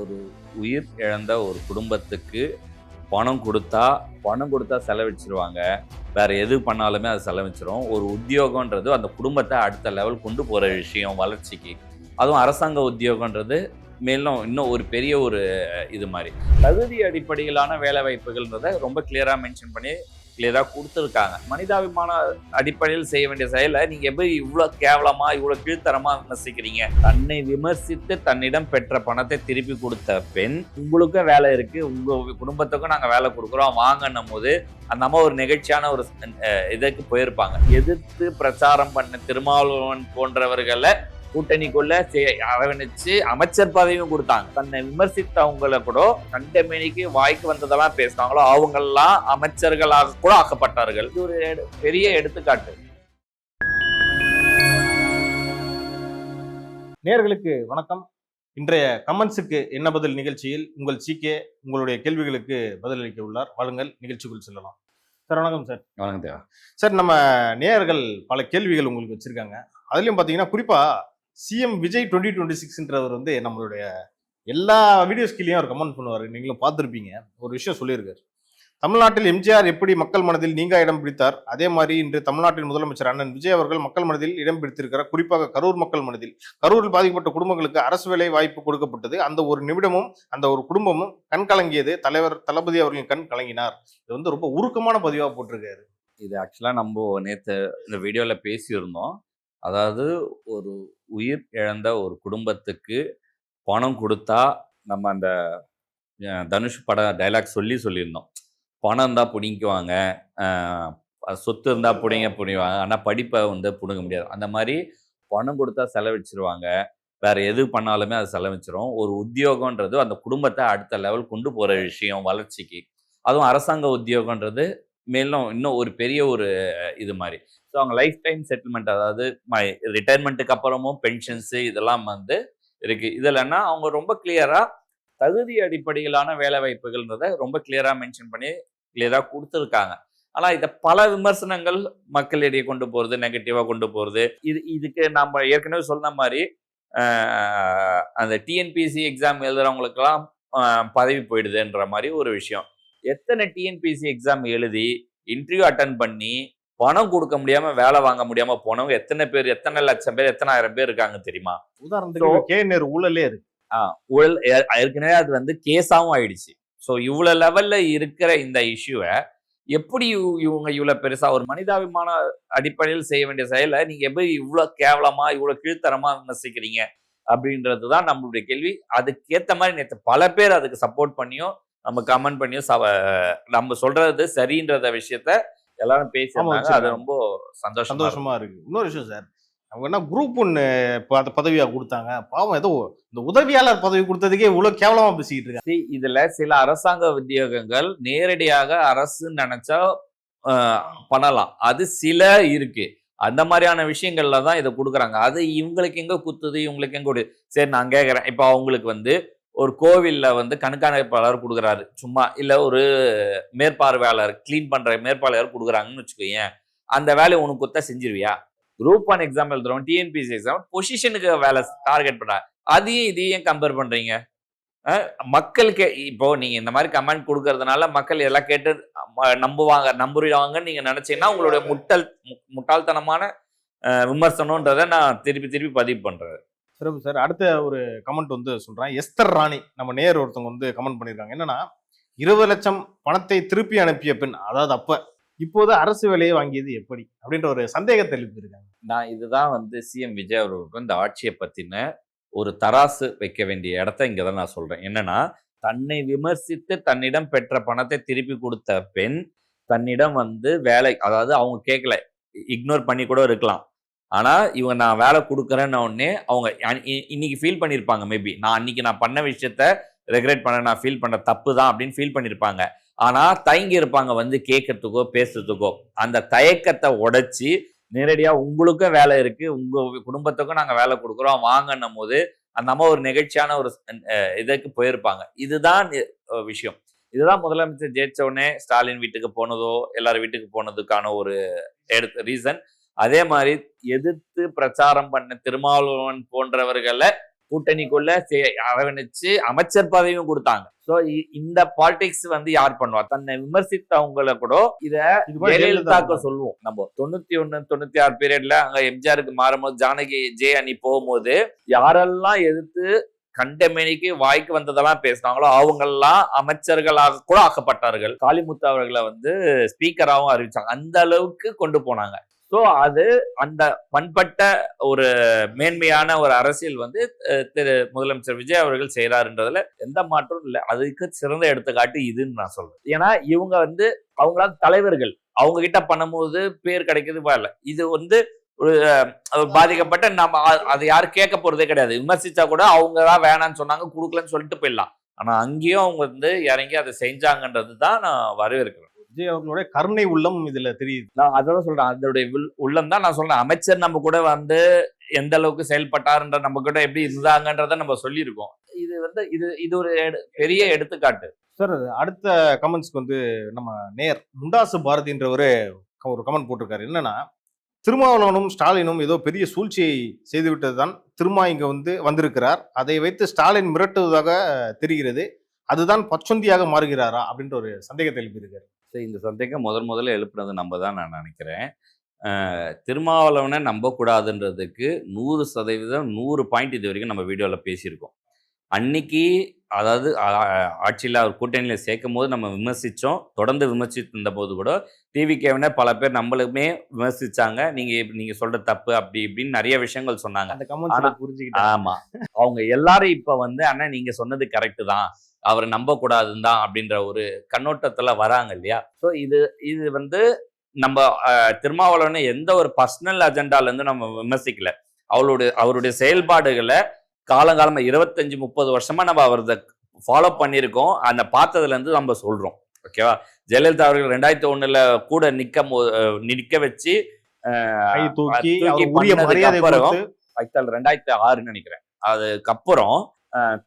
ஒரு உயிர் இழந்த ஒரு குடும்பத்துக்கு பணம் கொடுத்தா செலவிச்சிருவாங்க. வேற எது பண்ணாலுமே அது செலவிச்சிரும். ஒரு உத்தியோகம்ன்றது அந்த குடும்பத்தை அடுத்த லெவல் கொண்டு போற விஷயம் வளர்ச்சிக்கு. அதுவும் அரசாங்க உத்தியோகம்ன்றது மேலும் இன்னும் ஒரு பெரிய ஒரு இது மாதிரி. தகுதி அடிப்படையிலான வேலை வாய்ப்புகள்ன்றத ரொம்ப கிளியரா மென்ஷன் பண்ணி கிளியரா கொடுத்துருக்காங்க. மனிதாபிமான அடிப்படையில் செய்ய வேண்டிய செயலை நீங்க எப்படி இவ்வளவு கேவலமா இவ்வளவு கீழ்த்தரமா விமர்சிக்கிறீங்க? தன்னை விமர்சித்து தன்னிடம் பெற்ற பணத்தை திருப்பி கொடுத்த பெண், உங்களுக்கும் வேலை இருக்கு, உங்க குடும்பத்துக்கும் நாங்க வேலை கொடுக்குறோம் வாங்கன்னும் போது அந்த அம்மா ஒரு நெகிழ்ச்சியான ஒரு இதற்கு போயிருப்பாங்க. எதிர்த்து பிரச்சாரம் பண்ண திருமாவளவன் போன்றவர்களை கூட்டணிக்குள்ள அரவணைச்சு அமைச்சர் பதவியும் கொடுத்தாங்க. தன்னை விமர்சித்தவங்களை கூட கண்டமேனிக்கு வாய்க்கு வந்ததெல்லாம் பேசினாங்களோ அவங்கெல்லாம் அமைச்சர்களாக கூட ஆக்கப்பட்டார்கள். இது ஒரு பெரிய எடுத்துக்காட்டு. நேயர்களுக்கு வணக்கம். இன்றைய கமெண்ட்ஸுக்கு என்ன பதில் நிகழ்ச்சியில் உங்கள் சிகே உங்களுடைய கேள்விகளுக்கு பதிலளிக்க உள்ளார். வாருங்கள் நிகழ்ச்சிக்குள் செல்லலாம். சார் வணக்கம். சார் வணக்கம் தேவா. சார், நம்ம நேயர்கள் பல கேள்விகள் உங்களுக்கு வச்சிருக்காங்க. அதுலயும் பாத்தீங்கன்னா குறிப்பா சிஎம் விஜய் 2026ன்றவர் நம்மளுடைய எல்லா வீடியோஸ்கிலையும் அவர் கமெண்ட் பண்ணுவார். நீங்களும் பார்த்துருப்பீங்க. ஒரு விஷயம் சொல்லியிருக்காரு. தமிழ்நாட்டில் எம்ஜிஆர் எப்படி மக்கள் மனதில் நீங்கா இடம் பிடித்தார், அதே மாதிரி இன்று தமிழ்நாட்டின் முதலமைச்சர் அண்ணன் விஜய் அவர்கள் மக்கள் மனதில் இடம் பிடித்திருக்கிறார். குறிப்பாக கரூர் மக்கள் மனதில், கரூரில் பாதிக்கப்பட்ட குடும்பங்களுக்கு அரசு வேலை வாய்ப்பு கொடுக்கப்பட்டது. அந்த ஒரு நிமிடமும் அந்த ஒரு குடும்பமும் கண் கலங்கியது. தலைவர் தளபதி அவர்களின் கண் கலங்கினார். இது ரொம்ப உருக்கமான பதிவா போட்டிருக்காரு. இது ஆக்சுவலா நம்ம நேற்று இந்த வீடியோல பேசியிருந்தோம். அதாவது ஒரு உயிர் இழந்த ஒரு குடும்பத்துக்கு பணம் கொடுத்தா, நம்ம அந்த தனுஷ் பட டைலாக் சொல்லியிருந்தோம். பணம் இருந்தால் பிடிங்குவாங்க, சொத்து இருந்தால் பிடிங்குவாங்க, ஆனால் படிப்பை பிடுங்க முடியாது. அந்த மாதிரி பணம் கொடுத்தா செலவிச்சிருவாங்க, வேற எது பண்ணாலுமே அது செலவிச்சிரும். ஒரு உத்தியோகம்ன்றது அந்த குடும்பத்தை அடுத்த லெவல் கொண்டு போகிற விஷயம் வளர்ச்சிக்கு. அதுவும் அரசாங்க உத்தியோகம்ன்றது மேலும் இன்னும் ஒரு பெரிய ஒரு இது மாதிரி. ஸோ அவங்க லைஃப் டைம் செட்டில்மெண்ட், அதாவது ரிட்டையர்மெண்ட்டுக்கு அப்புறமும் பென்ஷன்ஸு இதெல்லாம் இருக்கு. இதுலன்னா அவங்க ரொம்ப கிளியரா தகுதி அடிப்படையிலான வேலை வாய்ப்புகள்ன்றத ரொம்ப கிளியரா மென்ஷன் பண்ணி கிளியரா கொடுத்துருக்காங்க. ஆனா இதை பல விமர்சனங்கள் மக்களிடையே கொண்டு போறது, நெகட்டிவா கொண்டு போறது. இதுக்கு நம்ம ஏற்கனவே சொன்ன மாதிரி அந்த டிஎன்பிஎஸ்சி எக்ஸாம் எழுதுறவங்களுக்கெல்லாம் பதவி போயிடுதுன்ற மாதிரி ஒரு விஷயம். எத்தனை டிஎன்பிஎஸ்சி எக்ஸாம் எழுதி இன்டர்வியூ அட்டன் பண்ணி பணம் கொடுக்க முடியாம வேலை வாங்க முடியாம போனவங்க எத்தனை பேர், எத்தனை லட்சம் பேர், எத்தனை ஆயிரம் பேர் இருக்காங்க தெரியுமா? உதாரணத்துக்கு கேஎன்ஆர் ஊழலே இருக்கு. ஊழல் ஏற்கனவே அது கேஸாவும் ஆயிடுச்சு. ஸோ இவ்வளவு லெவல்ல இருக்கிற இந்த இஷ்யூவை எப்படி இவங்க இவ்வளவு பெருசா ஒரு மனிதாபிமான அடிப்படையில் செய்ய வேண்டிய செயலை நீங்க எப்படி இவ்வளவு கேவலமா இவ்வளவு கீழ்த்தரமா விமர்சிக்கிறீங்க அப்படின்றதுதான் நம்மளுடைய கேள்வி. அதுக்கேற்ற மாதிரி நேற்று பல பேர் அதுக்கு சப்போர்ட் பண்ணியும் நம்ம கமெண்ட் பண்ணியும் நம்ம சொல்றது சரின்றத விஷயத்த எல்லாரும் பேசினாங்க. அது ரொம்ப சந்தோஷமா இருக்கு. இன்னொரு விஷயம் சார், அவங்க என்ன குரூப் ஒன்று பதவியா கொடுத்தாங்க. பாவம், ஏதோ இந்த உதவியாளர் பதவி கொடுத்ததுக்கே இவ்வளவு கேவலமா பேசிக்கிட்டு இருக்காங்க. இதுல சில அரசாங்க உத்தியோகங்கள் நேரடியாக அரசு நினைச்சா பண்ணலாம், அது சில இருக்கு. அந்த மாதிரியான விஷயங்கள்ல தான் இதை கொடுக்குறாங்க. அது இவங்களுக்கு எங்க குத்துது, இவங்களுக்கு எங்க சரி நான் கேட்கறேன். இப்போ அவங்களுக்கு ஒரு கோவில்ல கண்காணிப்பாளர் கொடுக்குறாரு சும்மா, இல்ல ஒரு மேற்பார்வையாளர் கிளீன் பண்ற மேற்பார்வையாளர் கொடுக்குறாங்கன்னு வச்சுக்கோங்க. அந்த வேலையை உனக்கு கொடுத்தா செஞ்சிருவியா? குரூப் 1 எக்ஸாம் எழுதுறோம், டிஎன்பிஎஸ்சி எக்ஸாம் பொசிஷனுக்கு வேலை டார்கெட் பண்ற, அதையும் இதையும் கம்பேர் பண்றீங்க. மக்களுக்கு இப்போ நீங்க இந்த மாதிரி கமெண்ட் கொடுக்கறதுனால மக்கள் எல்லாம் கேட்டு நம்புவாங்கன்னு நீங்க நினைச்சீங்கன்னா உங்களுடைய முட்டாள்தனமான விமர்சனம்ன்றதை நான் திருப்பி பதிவு பண்றேன். சிறப்பு சார். அடுத்த ஒரு கமெண்ட் சொல்றேன். எஸ்தர் ராணி நம்ம நேர் ஒருத்தவங்க கமெண்ட் பண்ணிருக்காங்க. என்னன்னா, 20 லட்சம் பணத்தை திருப்பி அனுப்பிய பெண், அதாவது அப்ப இப்போது அரசு வேலையை வாங்கியது எப்படி அப்படின்ற ஒரு சந்தேகத்தை எழுப்பியிருக்காங்க. நான் இதுதான் சிஎம் விஜய் அவர்களுக்கு இந்த ஆட்சியை பத்தின ஒரு தராசு வைக்க வேண்டிய இடத்த இங்கதான் நான் சொல்றேன். என்னன்னா, தன்னை விமர்சித்து தன்னிடம் பெற்ற பணத்தை திருப்பி கொடுத்த பெண் தன்னிடம் வேலை, அதாவது அவங்க கேட்கல, இக்னோர் பண்ணி கூட இருக்கலாம். ஆனா இவங்க நான் வேலை கொடுக்குறேன்னு உடனே அவங்க இன்னைக்கு ஃபீல் பண்ணியிருப்பாங்க. மேபி நான் அன்னைக்கு நான் பண்ண விஷயத்த ரெக்ரெட் பண்ண, நான் ஃபீல் பண்ண தப்பு தான் அப்படின்னு ஃபீல் பண்ணியிருப்பாங்க. ஆனா தயங்கி இருப்பாங்க கேட்கறதுக்கோ பேசுறதுக்கோ. அந்த தயக்கத்தை உடைச்சி நேரடியா உங்களுக்கும் வேலை இருக்கு, உங்க குடும்பத்துக்கும் நாங்க வேலை கொடுக்குறோம் வாங்கன்னும் போது அந்த அம்மா ஒரு நெகிழ்ச்சியான ஒரு இதற்கு போயிருப்பாங்க. இதுதான் விஷயம். இதுதான் முதலமைச்சர் ஜெயிச்ச உடனே ஸ்டாலின் வீட்டுக்கு போனதோ எல்லாரும் வீட்டுக்கு போனதுக்கான ஒரு ரீசன். அதே மாதிரி எதிர்த்து பிரச்சாரம் பண்ண திருமாவளவன் போன்றவர்களை கூட்டணிக்குள்ள அரவணைச்சு அமைச்சர் பதவியும் கொடுத்தாங்க. சோ இந்த பாலிடிக்ஸ் வந்து யார் பண்ணுவா? தன்னை விமர்சித்தவங்களை கூட இத ஜெயலலிதாக்கு சொல்லுவோம். நம்ம 91 96 பீரியட்ல அங்க எம்ஜிஆருக்கு மாறும்போது ஜானகி ஜெய அணி போகும்போது யாரெல்லாம் எதிர்த்து கண்டமேனிக்கு வாய்க்கு வந்ததெல்லாம் பேசினாங்களோ அவங்கெல்லாம் அமைச்சர்களாக கூட ஆக்கப்பட்டார்கள். காளிமுத்து அவர்களை வந்து ஸ்பீக்கராகவும் அறிவிச்சாங்க. அந்த அளவுக்கு கொண்டு போனாங்க. சோ அது அந்த பண்பட்ட ஒரு மேன்மையான ஒரு அரசியல் வந்து திரு முதலமைச்சர் விஜய் அவர்கள் செய்யறாருன்றதுல எந்த மாற்றமும் இல்லை. அதுக்கு சிறந்த எடுத்துக்காட்டு இதுன்னு நான் சொல்றேன். ஏன்னா இவங்க வந்து அவங்களால தலைவர்கள் அவங்க கிட்ட பண்ணும்போது பேர் கிடைக்கிறது இல்ல. இது வந்து ஒரு பாதிக்கப்பட்ட நம்ம அதை யாரும் கேட்க போறதே கிடையாது. விமர்சிச்சா கூட அவங்க தான் வேணான்னு சொன்னாங்க, கொடுக்கலன்னு சொல்லிட்டு போயிடலாம். ஆனா அங்கேயும் அவங்க வந்து இறங்கி அதை செஞ்சாங்கன்றது தான் நான் வரவேற்கிறேன். விஜய் அவர்களுடைய கருணை உள்ளம் இதுல தெரியுது. நான் அதான் சொல்றேன், அதோடைய உள்ளம் தான் நான் சொல்றேன். அமைச்சர் நம்ம கூட வந்து எந்த அளவுக்கு செயல்பட்டாருன்ற நம்ம கூட எப்படி இருந்தாங்கன்றத நம்ம சொல்லியிருக்கோம். இது வந்து இது ஒரு பெரிய எடுத்துக்காட்டு. சார் அடுத்த கமெண்ட்ஸ்க்கு வந்து நம்ம நேர் முண்டாசு பாரதின்றவரு ஒரு கமெண்ட் போட்டிருக்காரு. என்னன்னா, திருமாவளவனும் ஸ்டாலினும் ஏதோ பெரிய சூழ்ச்சியை செய்துவிட்டது தான் திருமா இங்க வந்து வந்திருக்கிறார். அதை வைத்து ஸ்டாலின் மிரட்டுவதாக தெரிகிறது. அதுதான் பச்சொந்தியாக மாறுகிறாரா அப்படின்ற ஒரு சந்தேகத்தை எழுப்பியிருக்காரு. இந்த சந்தேகம் முதல்ல எழுப்புனது நம்ம தான் நான் நினைக்கிறேன். திருமாவளவனை நம்பக்கூடாதுன்றதுக்கு 100% 100 பாயிண்ட் இது வரைக்கும் நம்ம வீடியோவில் பேசியிருக்கோம். அன்னைக்கு அதாவது ஆட்சியில் அவர் கூட்டணியில் சேர்க்கும் போது நம்ம விமர்சித்தோம். தொடர்ந்து விமர்சித்து இருந்த போது கூட டிவிகேவின பல பேர் நம்மளுமே விமர்சிச்சாங்க. நீங்க சொல்ற தப்பு அப்படி இப்படின்னு நிறைய விஷயங்கள் சொன்னாங்க. அந்த கமெண்ட் புரிஞ்சுக்கிட்டேன். ஆமா, அவங்க எல்லாரும் இப்ப வந்து அண்ணா நீங்க சொன்னது கரெக்ட் தான், அவரை நம்ப கூடாதுன்னு தான் அப்படின்ற ஒரு கண்ணோட்டத்துல வராங்க இல்லையா? ஸோ இது வந்து நம்ம திருமாவளவனை எந்த ஒரு பர்சனல் அஜெண்டால இருந்து நம்ம விமர்சிக்கல. அவருடைய செயல்பாடுகளை காலங்காலமா 25-30 வருஷமா நம்ம அவரத ஃபாலோ பண்ணியிருக்கோம். அந்த பார்த்ததுல இருந்து நம்ம சொல்றோம். ஓகேவா? ஜெயலலிதா அவர்கள் 2001 கூட நிக்க வச்சு தூக்கி 2006 நினைக்கிறேன். அதுக்கப்புறம்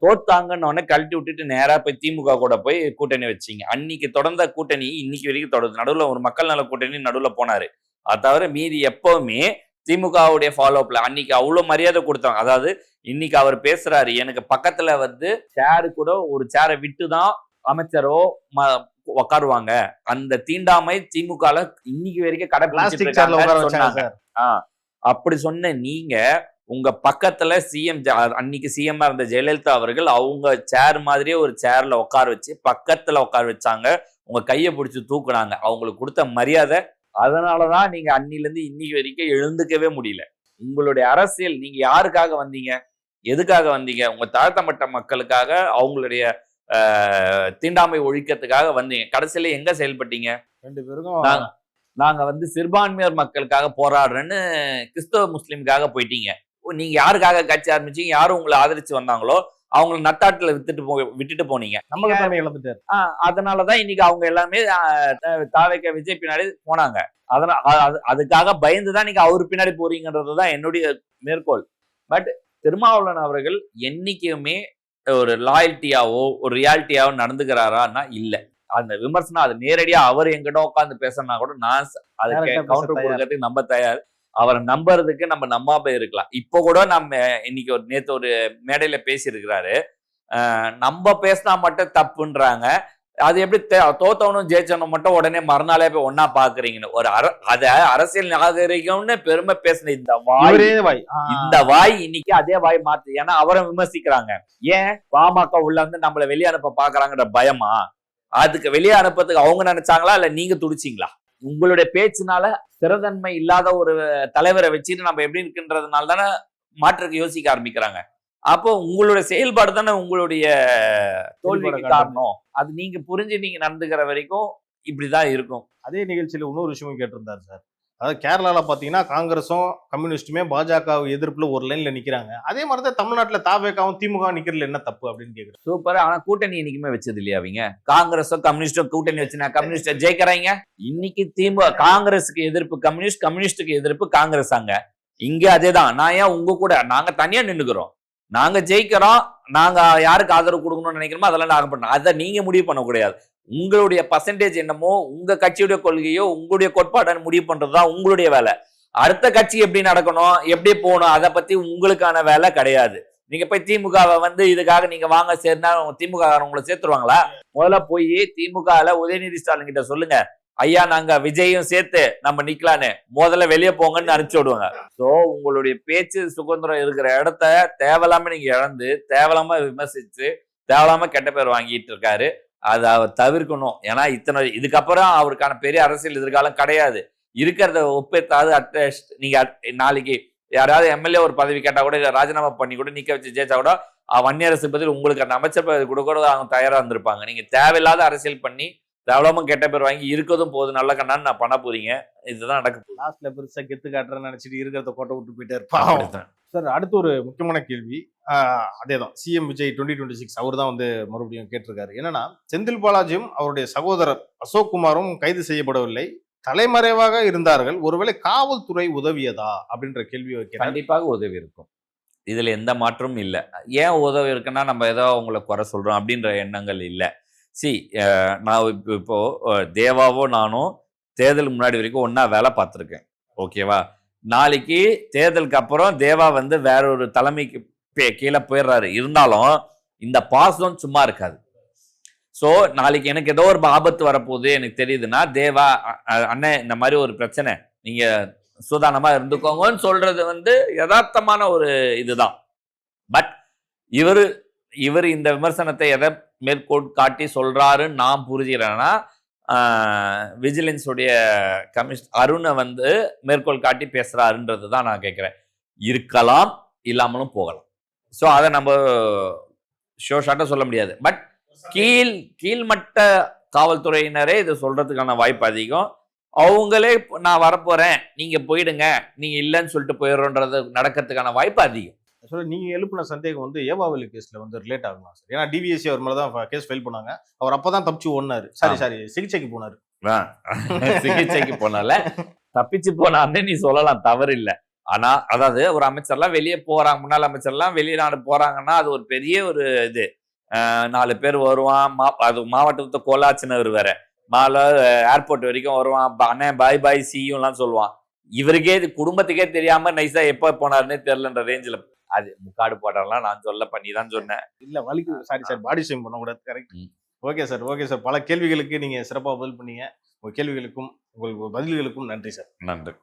தோத்தாங்கன்னு கழட்டி விட்டுட்டு நேரா போய் திமுக கூட போய் கூட்டணி வச்சிங்க. அன்னைக்கு தொடர்ந்த கூட்டணி இன்னைக்கு வரைக்கும் தொடருது. நடுவுல ஒரு மக்கள் நல கூட்டணி நடுவுல போனாரு. அது தவிர மீதி எப்பவுமே திமுகவுடைய ஃபாலோஅப்ல அன்னைக்கு அவ்வளவு மரியாதை கொடுத்தாங்க. அதாவது இன்னைக்கு அவர் பேசுறாரு, எனக்கு பக்கத்துல வந்து சேரு கூட ஒரு சேரை விட்டுதான் அமைச்சரோ உட்காருவாங்க. அந்த தீண்டாமை திமுக இன்னைக்கு வரைக்கும் கடைபிடிச்சிட்டு. அப்படி சொன்ன நீங்க உங்க பக்கத்துல சிஎம் அன்னைக்கு சிஎம் இருந்த ஜெயலலிதா அவர்கள் அவங்க சேர் மாதிரியே ஒரு சேர்ல உட்கார வச்சு பக்கத்துல உட்கார வச்சாங்க. உங்க கையை பிடிச்சி தூக்குனாங்க. அவங்களுக்கு கொடுத்த மரியாதை. அதனாலதான் நீங்க அன்னில இருந்து இன்னைக்கு வரைக்கும் எழுந்துக்கவே முடியல. உங்களுடைய அரசியல் நீங்க யாருக்காக வந்தீங்க, எதுக்காக வந்தீங்க? உங்க தாழ்த்தப்பட்ட மக்களுக்காக, அவங்களுடைய தீண்டாமை ஒழிக்கிறதுக்காக வந்தீங்க. கடைசியில எங்க செயல்பட்டீங்க? 2 பேருக்கும் நாங்க வந்து சிறுபான்மையர் மக்களுக்காக போராடுறேன்னு கிறிஸ்தவ முஸ்லிமுக்காக போயிட்டீங்க. நீங்க யாருக்காக கட்சி ஆரம்பிச்சீங்க? யாரும் உங்களை ஆதரிச்சு வந்தாங்களோ அவங்களை நத்தாட்டுல விட்டுட்டு போனீங்க. அதனாலதான் இன்னைக்கு அவங்க எல்லாமே தாவேக விஜய் பின்னாடி போனாங்க. அதுக்காக பயந்துதான் நீங்க அவரு பின்னாடி போறீங்கன்றதுதான் என்னுடைய மேற்கோள். பட் திருமாவளவன் அவர்கள் என்னைக்குமே ஒரு லாயல்ட்டியாவோ ஒரு ரியாலிட்டியாவோ நடந்துக்கிறாரான்னா இல்ல. அந்த விமர்சனம் அது நேரடியா அவர் எங்கிட்ட உட்காந்து பேசினா கூட நான் அதுக்கு கவுண்டர் கொடுக்கறதுக்கு நம்ம தயார். அவரை நம்புறதுக்கு நம்ம நம்பாம இருக்கலாம். இப்போ கூட நம்ம இன்னைக்கு நேத்து ஒரு மேடையில பேசியிருக்கிறாரு, நம்ம பேசினா மட்டும் தப்புன்றாங்க. அது எப்படி தோத்தவனும் ஜெயிச்சவனும் மட்டும் உடனே மறுநாளே போய் ஒன்னா பாக்குறீங்கன்னு ஒரு அத அரசியல் நாகரிகம்னு பெருமை பேசின இந்த வாய் இன்னைக்கு அதே வாய் மாத்து. ஏன்னா அவரை விமர்சிக்கிறாங்க. ஏன் பாமக உள்ள வந்து நம்மள வெளியே அனுப்ப பாக்குறாங்கன்ற பயமா? அதுக்கு வெளியே அனுப்புறதுக்கு அவங்க நினைச்சாங்களா இல்ல நீங்க துடிச்சிங்களா? உங்களுடைய பேச்சுனால ஸ்திரத்தன்மை இல்லாத ஒரு தலைவரை வச்சுட்டு நம்ம எப்படி இருக்குன்றதுனால தானே மாற்றுக்கு யோசிக்க ஆரம்பிக்கிறாங்க. அப்போ உங்களுடைய செயல்பாடு தானே உங்களுடைய தோல்விக்கு காரணம். அது நீங்க புரிஞ்சு நீங்க நடந்துக்கிற வரைக்கும் இப்படிதான் இருக்கும். அதே நிகழ்ச்சியில இன்னொரு விஷயமும் கேட்டிருந்தாரு சார். அதாவது கேரளால பாத்தீங்கன்னா காங்கிரஸும் கம்யூனிஸ்டுமே பாஜக எதிர்ப்புல ஒரு லைன்ல நிக்கிறாங்க. அதே மாதிரிதான் தமிழ்நாட்டுல தாவேகாவும் திமுக நிக்கிறதுல என்ன தப்பு அப்படின்னு கேக்குறேன். சூப்பர். ஆனா கூட்டணி இன்னைக்குமே வச்சது இல்லையா? அவங்க காங்கிரஸும் கம்யூனிஸ்டும் கூட்டணி வச்சுனா கம்யூனிஸ்ட ஜெயிக்கிறாங்க. இன்னைக்கு திமுக காங்கிரஸுக்கு எதிர்ப்பு கம்யூனிஸ்ட், கம்யூனிஸ்டுக்கு எதிர்ப்பு காங்கிரஸ். அங்க இங்க அதேதான். நான் ஏன் உங்க கூட நாங்க தனியா நின்னுக்கிறோம், நாங்க ஜெயிக்கிறோம், நாங்க யாருக்கு ஆதரவு கொடுக்கணும்னு நினைக்கிறோமோ அதெல்லாம் நாங்க பண்ணோம். அதை நீங்க முடிவு பண்ணக்கூடாது. உங்களுடைய பர்சன்டேஜ் என்னமோ உங்க கட்சியுடைய கொள்கையோ உங்களுடைய கோட்பாடு முடிவு பண்றதுதான் உங்களுடைய வேலை. அடுத்த கட்சி எப்படி நடக்கணும், எப்படி போகணும், அதை பத்தி உங்களுக்கான வேலை கிடையாது. நீங்க போய் திமுகவை வந்து இதுக்காக நீங்க வாங்க சேர்ந்தா திமுக உங்களை சேர்த்துருவாங்களா? முதல்ல போய் திமுகல உதயநிதி ஸ்டாலின் கிட்ட சொல்லுங்க, ஐயா நாங்க விஜயும் சேர்த்து நம்ம நிக்கலான்னு, முதல்ல வெளியே போங்கன்னு அனுப்பிச்சு விடுவாங்க. சோ உங்களுடைய பேச்சு சுதந்திரம் இருக்கிற இடத்த தேவையில்லாம நீங்க இழந்து, தேவையில்லாம விமர்சிச்சு, தேவையில்லாம கெட்ட பேர் வாங்கிட்டு இருக்காரு. அதை அவர் தவிர்க்கணும். ஏன்னா இதுக்கப்புறம் அவருக்கான பெரிய அரசியல் எதிர்காலம் கிடையாது. இருக்கிறத ஒப்பேத்தாவது அட்லீஸ்ட் நீங்க நாளைக்கு யாராவது எம்எல்ஏ ஒரு பதவி கேட்டா கூட இல்ல ராஜினாமா பண்ணி கூட நிக்க வச்சு ஜெயிச்சா கூட வன்னியரசு பதில் உங்களுக்கு அந்த அமைச்சர் பதவி கூட அவங்க தயாரா இருந்திருப்பாங்க. நீங்க தேவையில்லாத அரசியல் பண்ணி தேவையில்லாம கெட்ட பேர் வாங்கி இருக்கதும் போது நல்ல கண்ணான்னு நான் பண்ண போறீங்க. இதுதான் நடக்க போகுது. லாஸ்ட்ல பெருசா கெத்து காட்டுறேன்னு நினைச்சிட்டு இருக்கிறத கோட்டை விட்டு போயிட்டே இருப்பாங்க. சார் அடுத்து ஒரு முக்கியமான கேள்வி, அதேதான் சிஎம் விஜய் 2026 அவர் தான் வந்து மறுபடியும் கேட்டிருக்காரு. என்னன்னா செந்தில் பாலாஜியும் அவருடைய சகோதரர் அசோக் குமாரும் கைது செய்யப்படவில்லை, தலைமறைவாக இருந்தார்கள், ஒருவேளை காவல்துறை உதவியதா அப்படின்ற கேள்வி வைக்கிறார். கண்டிப்பாக உதவி இருக்கும், இதுல எந்த மாற்றமும் இல்லை. ஏன் உதவி இருக்குன்னா நம்ம ஏதோ அவங்களை குறை சொல்றோம் அப்படின்ற எண்ணங்கள் இல்லை. நான் இப்போ தேவாவோ நானும் தேர்தலுக்கு முன்னாடி வரைக்கும் ஒன்னா வேலை பார்த்துருக்கேன். ஓகேவா? நாளைக்கு தேர்தலுக்கு அப்புறம் தேவா வந்து வேற ஒரு தலைமைக்கு கீழே போயிடுறாரு. இருந்தாலும் இந்த பாசம் சும்மா இருக்காது. ஸோ நாளைக்கு எனக்கு ஏதோ ஒரு ஆபத்து வரப்போகுது எனக்கு தெரியுதுன்னா, தேவா அண்ணன் இந்த மாதிரி ஒரு பிரச்சனை, நீங்க சூதானமா இருந்துக்கோங்கன்னு சொல்றது வந்து யதார்த்தமான ஒரு இதுதான். பட் இவர் இந்த விமர்சனத்தை எதை மேற்கோள் காட்டி சொல்றாருன்னு நான் புரிஞ்சுக்கிறேன்னா, விஜிலன்ஸுடைய அருணை வந்து மேற்கோள் காட்டி பேசுறாருன்றது தான் நான் கேட்கிறேன். இருக்கலாம், இல்லாமலும் போகலாம். ஸோ அதை நம்ம ஷோஷாட்டா சொல்ல முடியாது. பட் கீழ்மட்ட காவல்துறையினரே இதை சொல்றதுக்கான வாய்ப்பு அதிகம். அவங்களே நான் வரப்போறேன் நீங்க போயிடுங்க, நீங்க இல்லைன்னு சொல்லிட்டு போயிடுறோன்றது நடக்கிறதுக்கான வாய்ப்பு அதிகம். நீங்க எழுப்பின சந்தேகம் வந்து ஏவாவெளி கேஸ்ல வந்து ரிலேட் ஆகலாம் சார். ஏன்னா டிவிஎஸ்சி அவர் மேலதான் கேஸ் ஃபைல் பண்ணாங்க, அவர் அப்பதான் தப்பிச்சு ஓடினாரு. சாரி சிகிச்சைக்கு போனாரு. சிகிச்சைக்கு போனால தப்பிச்சு போனான்னு நீ சொல்லலாம், தவறு இல்லை. ஆனா அதாவது ஒரு அமைச்சர்லாம் வெளியே போறாங்க, முன்னாள் அமைச்சர்லாம் வெளிநாடு போறாங்கன்னா அது ஒரு பெரிய ஒரு இது. 4 பேர் வருவான், அது மாவட்டத்தை கோலாச்சினவர் வேற, ஏர்போர்ட் வரைக்கும் வருவான், அண்ணன் பாய் பாய் சியூலாம் சொல்லுவான். இவருக்கே இது குடும்பத்துக்கே தெரியாம நைஸா எப்ப போனாருன்னே தெரியலன்ற ரேஞ்சில் அது முக்காடு போட்டாலாம் நான் சொல்ல பண்ணி தான் சொன்னேன். இல்ல வலிக்கு சாரி பாடி ஷேம் பண்ணக்கூடாது. கரெக்ட். ஓகே சார், பல கேள்விகளுக்கு நீங்க சிறப்பாக பதில் பண்ணீங்க. உங்க கேள்விகளுக்கும் உங்கள் பதில்களுக்கும் நன்றி சார். நன்றி.